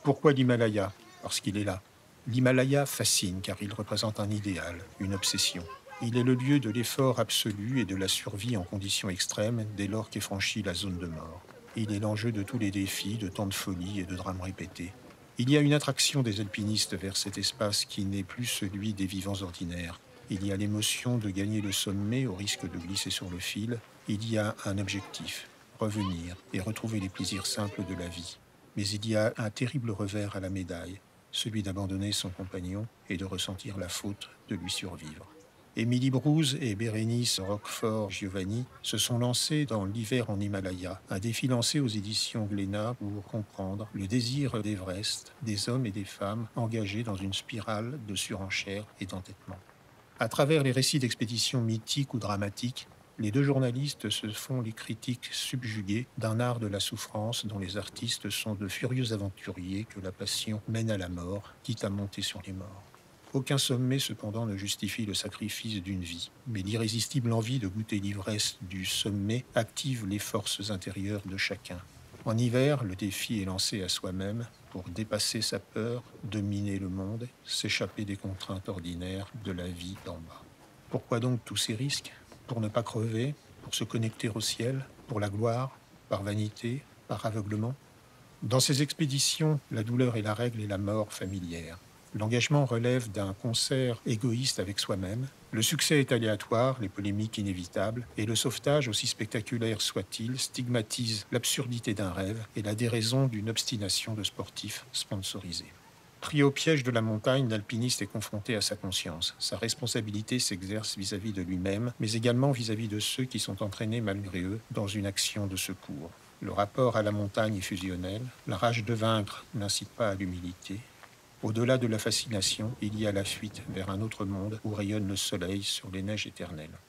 Pourquoi l'Himalaya? Parce qu'il est là. L'Himalaya fascine car il représente un idéal, une obsession. Il est le lieu de l'effort absolu et de la survie en conditions extrêmes dès lors qu'est franchie la zone de mort. Il est l'enjeu de tous les défis, de tant de folie et de drames répétés. Il y a une attraction des alpinistes vers cet espace qui n'est plus celui des vivants ordinaires. Il y a l'émotion de gagner le sommet au risque de glisser sur le fil. Il y a un objectif, revenir et retrouver les plaisirs simples de la vie. Mais il y a un terrible revers à la médaille, celui d'abandonner son compagnon et de ressentir la faute de lui survivre. Émilie Brouze et Bérénice Roquefort-Giovanni se sont lancés dans l'hiver en Himalaya, un défi lancé aux éditions Glénat pour comprendre le désir d'Everest des hommes et des femmes engagés dans une spirale de surenchère et d'entêtement. À travers les récits d'expéditions mythiques ou dramatiques, les deux journalistes se font les critiques subjuguées d'un art de la souffrance dont les artistes sont de furieux aventuriers que la passion mène à la mort, quitte à monter sur les morts. Aucun sommet, cependant, ne justifie le sacrifice d'une vie, mais l'irrésistible envie de goûter l'ivresse du sommet active les forces intérieures de chacun. En hiver, le défi est lancé à soi-même pour dépasser sa peur, dominer le monde, s'échapper des contraintes ordinaires de la vie d'en bas. Pourquoi donc tous ces risques? Pour ne pas crever, pour se connecter au ciel, pour la gloire, par vanité, par aveuglement? Dans ces expéditions, la douleur est la règle et la mort familière. L'engagement relève d'un concert égoïste avec soi-même, le succès est aléatoire, les polémiques inévitables, et le sauvetage, aussi spectaculaire soit-il, stigmatise l'absurdité d'un rêve et la déraison d'une obstination de sportifs sponsorisés. Pris au piège de la montagne, l'alpiniste est confronté à sa conscience. Sa responsabilité s'exerce vis-à-vis de lui-même, mais également vis-à-vis de ceux qui sont entraînés malgré eux dans une action de secours. Le rapport à la montagne est fusionnel, la rage de vaincre n'incite pas à l'humilité. Au-delà de la fascination, il y a la fuite vers un autre monde où rayonne le soleil sur les neiges éternelles.